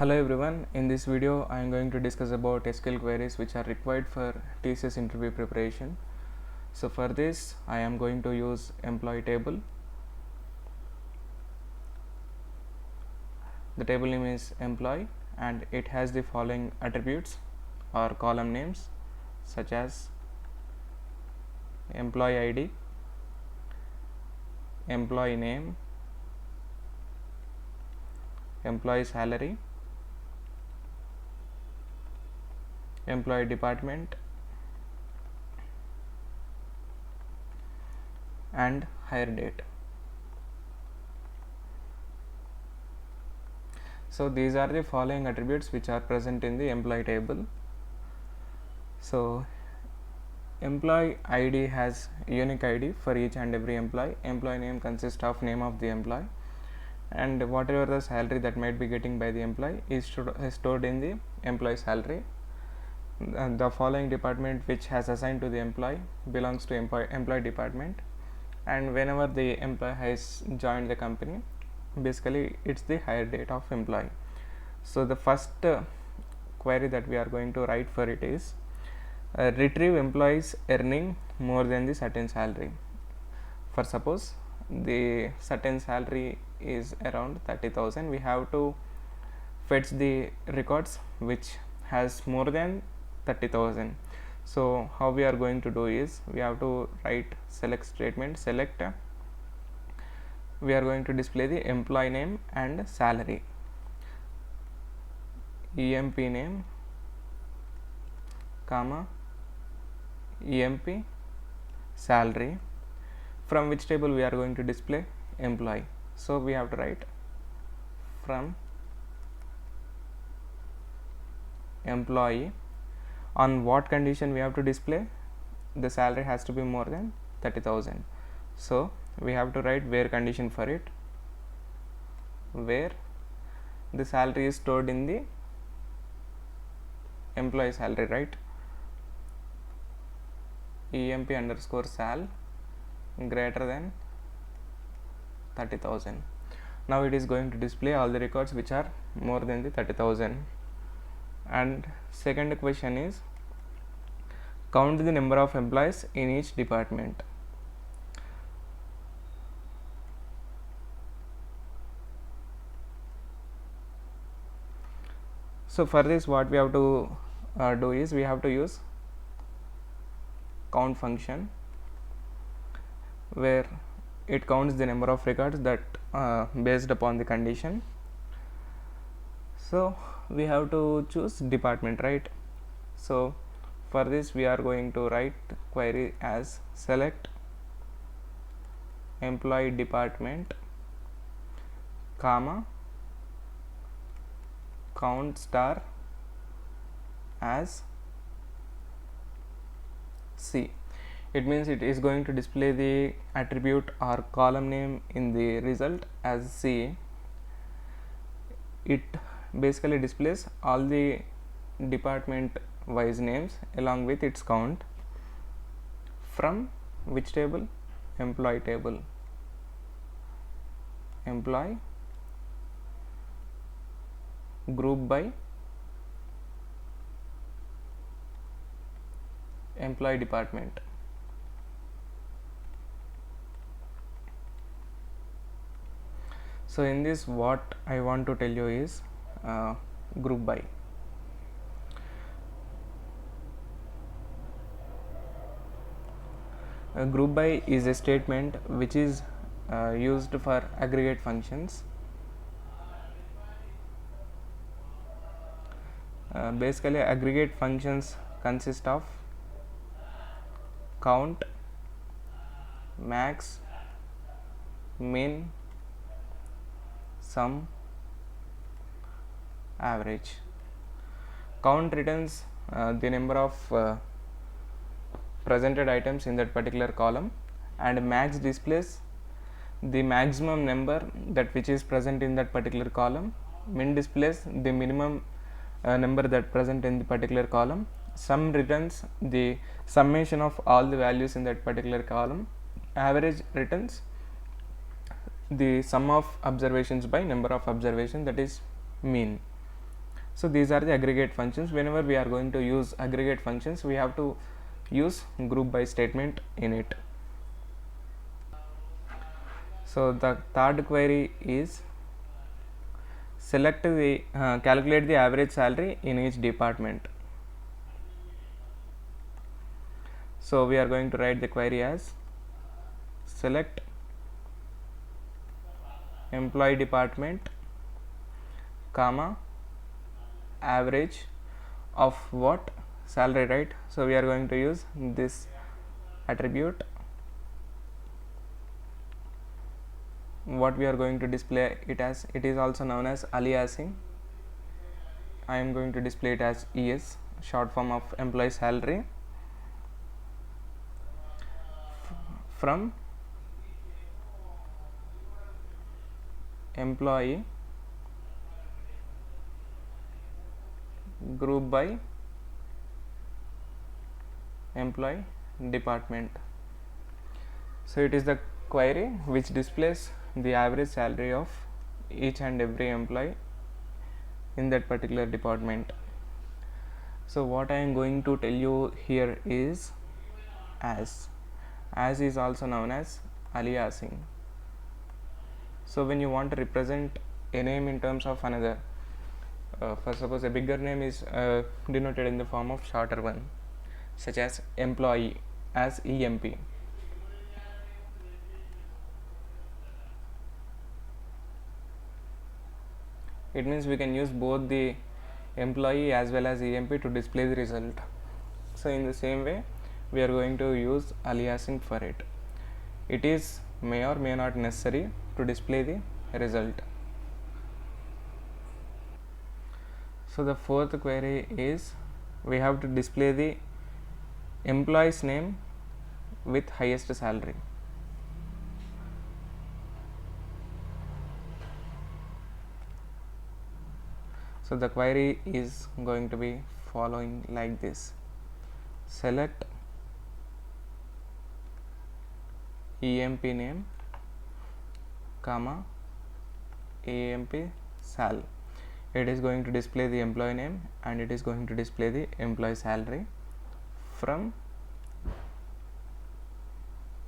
Hello everyone, in this video I am going to discuss about SQL queries which are required for TCS interview preparation. So for this I am going to use employee table. The table name is employee and it has the following attributes or column names such as employee ID, employee name, employee salary, employee department and hire date. So these are the following attributes which are present in the employee table. So employee ID has unique ID for each and every employee. Employee name consists of name of the employee, and whatever the salary that might be getting by the employee is stored in the employee salary. The following department which has assigned to the employee belongs to employee department, and whenever the employee has joined the company, basically it's the hire date of employee. So the first query that we are going to write for it is retrieve employees earning more than the certain salary. For suppose the certain salary is around 30,000, we have to fetch the records which has more than 30,000. So how we are going to do is we have to write select statement. Select, we are going to display the employee name and salary. EMP name comma EMP salary, from which table we are going to display employee. So we have to write from employee. On what condition we have to display? The salary has to be more than 30,000. So we have to write where condition for it, where the salary is stored in the employee salary, right? EMP underscore sal greater than 30,000. Now it is going to display all the records which are more than the 30,000. And second question is count the number of employees in each department. So for this what we have to do is we have to use count function, where it counts the number of records that based upon the condition. So we have to choose department, right? So for this we are going to write query as select employee department comma count star as C. It means it is going to display the attribute or column name in the result as C. It basically displays all the department wise names along with its count. From which table? Employee table. Employee group by employee department. So in this what I want to tell you is group by. Group by is a statement which is used for aggregate functions. Basically aggregate functions consist of count, max, min, sum, average. Count returns the number of presented items in that particular column, and max displays the maximum number that which is present in that particular column. Min displays the minimum number that present in the particular column. Sum returns the summation of all the values in that particular column. Average returns the sum of observations by number of observations, that is mean. So these are the aggregate functions. Whenever we are going to use aggregate functions, we have to use group by statement in it. So the third query is calculate the average salary in each department. So we are going to write the query as select employee department, comma, average of what? Salary, right? So we are going to use this attribute. What we are going to display it as, it is also known as aliasing. I am going to display it as ES, short form of employee salary, from employee group by employee department. So it is the query which displays the average salary of each and every employee in that particular department. So what I am going to tell you here is as is also known as aliasing. So when you want to represent a name in terms of another, for suppose a bigger name is denoted in the form of shorter one, such as employee as EMP. It means we can use both the employee as well as EMP to display the result. So in the same way, we are going to use aliasing for it. It is may or may not necessary to display the result. So the fourth query is we have to display the employee's name with highest salary. So the query is going to be following like this: select EMP name, comma, EMP sal. It is going to display the employee name and it is going to display the employee salary from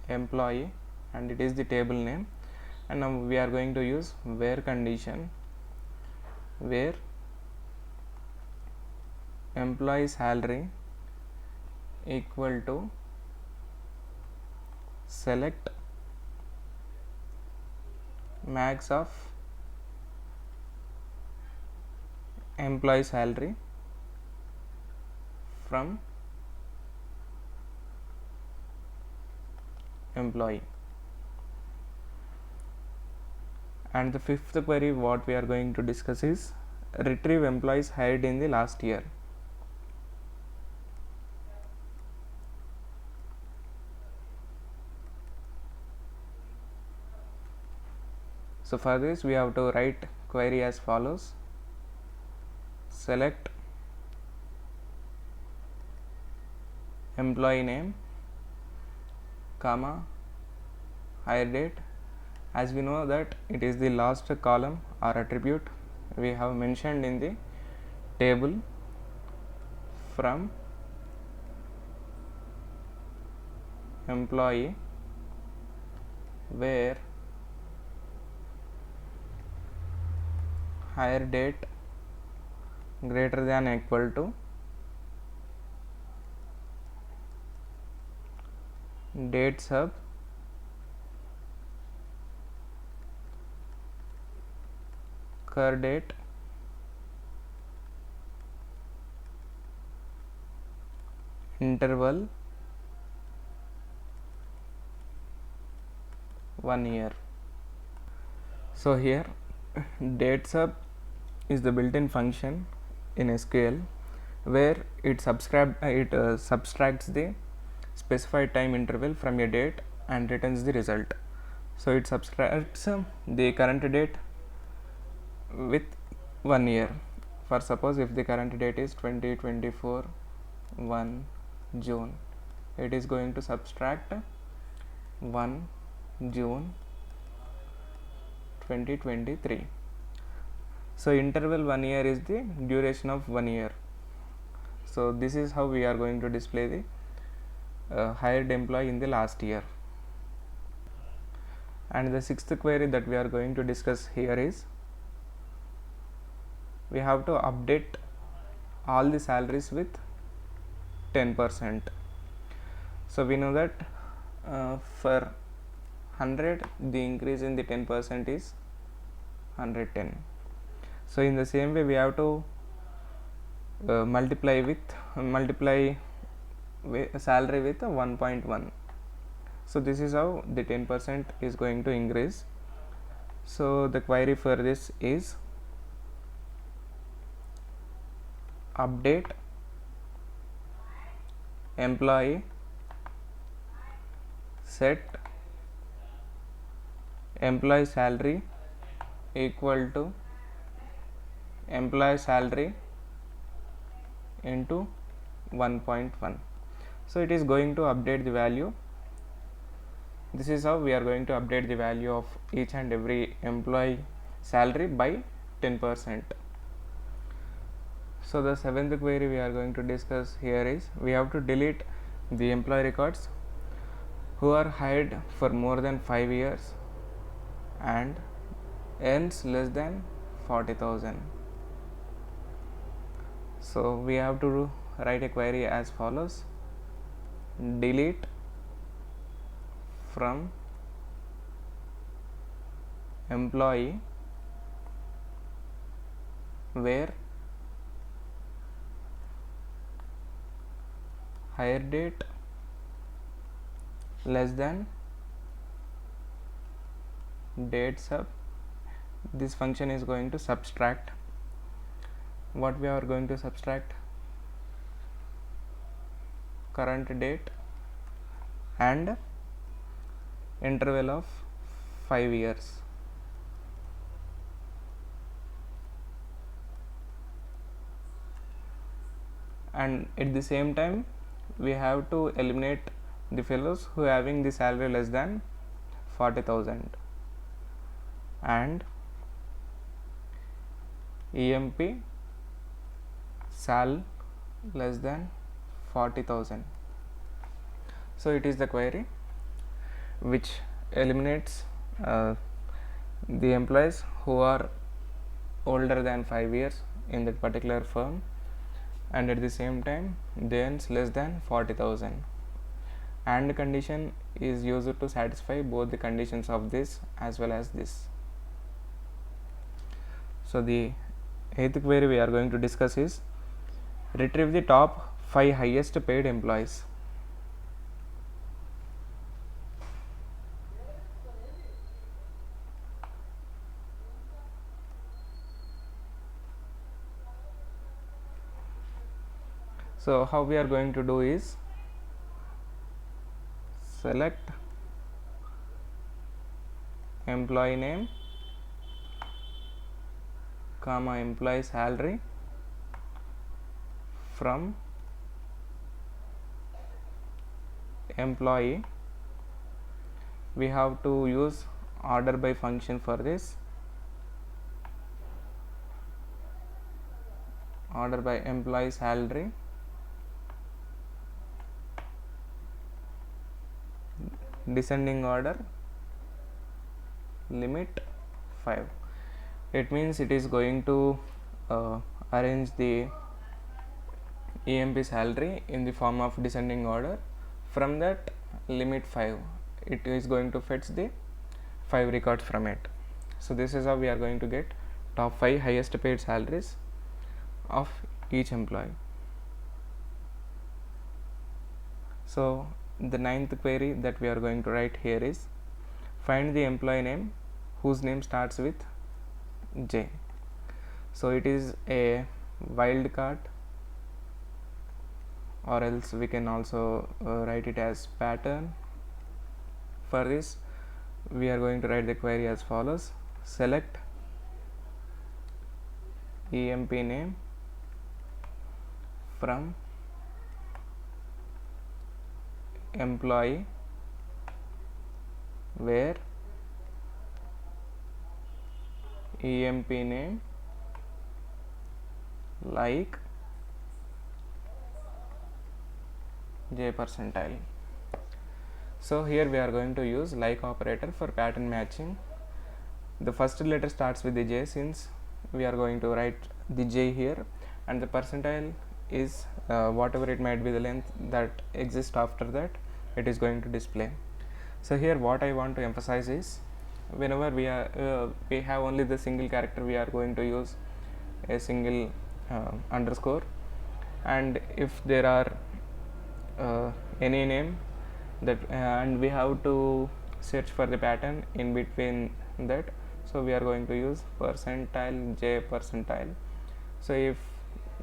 employee, and it is the table name. And now we are going to use where condition, where employee salary equal to select max of employee salary from employee. And the fifth query what we are going to discuss is retrieve employees hired in the last year. So for this we have to write query as follows: select employee name, comma, hire date. As we know that it is the last column or attribute we have mentioned in the table, from employee where hire date greater than or equal to date sub cur date interval 1 year. So here date sub is the built-in function in SQL where it subtracts the specified time interval from a date and returns the result. So it subtracts the current date with 1 year. For suppose if the current date is 2024 1 June, it is going to subtract 1 June 2023. So interval 1 year is the duration of 1 year. So this is how we are going to display the hired employee in the last year. And the sixth query that we are going to discuss here is, we have to update all the salaries with 10%. So we know that for 100 the increase in the 10% is 110. So in the same way we have to multiply salary with 1.1. so this is how the 10% is going to increase. So the query for this is update employee set employee salary equal to employee salary into 1.1. so it is going to update the value. This is how we are going to update the value of each and every employee salary by 10%. So the seventh query we are going to discuss here is, we have to delete the employee records who are hired for more than 5 years and earns less than 40,000. So we have to write a query as follows: delete from employee where hire date less than date sub. This function is going to subtract. What we are going to subtract? Current date and interval of 5 years. And at the same time we have to eliminate the fellows who having the salary less than 40,000 and EMP sal less than 40,000. So it is the query which eliminates the employees who are older than 5 years in that particular firm and at the same time they earns less than 40,000. And condition is used to satisfy both the conditions of this as well as this. So the eighth query we are going to discuss is, retrieve the top 5 highest paid employees. So how we are going to do is, select employee name comma employee salary from employee. We have to use order by function for this. Order by employee salary descending order limit 5. It means it is going to arrange the EMP salary in the form of descending order. From that limit 5, it is going to fetch the 5 records from it. So this is how we are going to get top 5 highest paid salaries of each employee. So the ninth query that we are going to write here is, find the employee name whose name starts with J. So it is a wildcard, or else we can also write it as pattern. For this we are going to write the query as follows: select EMP name from employee where EMP name like j percentile. So here we are going to use like operator for pattern matching. The first letter starts with the j, since we are going to write the j here, and the percentile is whatever it might be the length that exists after that, it is going to display. So here what I want to emphasize is, whenever we have only the single character, we are going to use a single underscore, and if there are any name that and we have to search for the pattern in between that, so we are going to use percentile j percentile. So if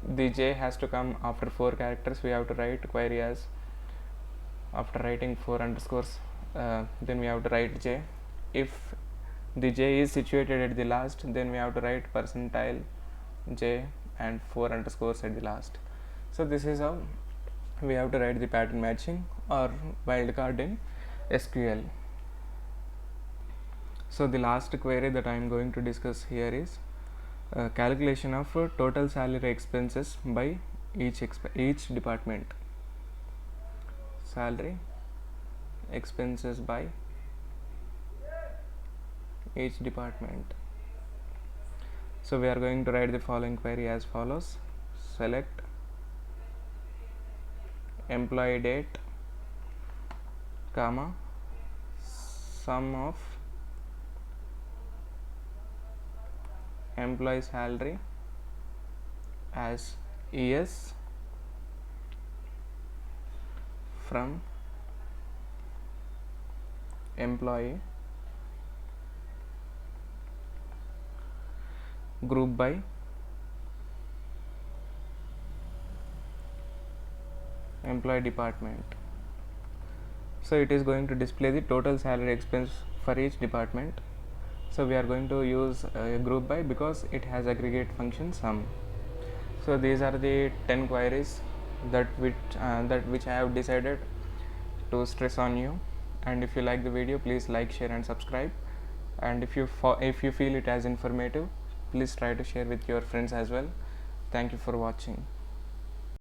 the j has to come after 4 characters, we have to write query as, after writing 4 underscores, then we have to write j. If the j is situated at the last, then we have to write percentile j and 4 underscores at the last. So this is how we have to write the pattern matching or wildcard in SQL. So the last query that I am going to discuss here is calculation of total salary expenses by each department. Salary expenses by each department. So we are going to write the following query as follows: select employee date, comma, sum of employee salary as ES from employee group by employee department. So it is going to display the total salary expense for each department. So we are going to use a group by because it has aggregate function sum. So these are the 10 queries that which I have decided to stress on you. And if you like the video, please like, share and subscribe. And if you feel it as informative, please try to share with your friends as well. Thank you for watching.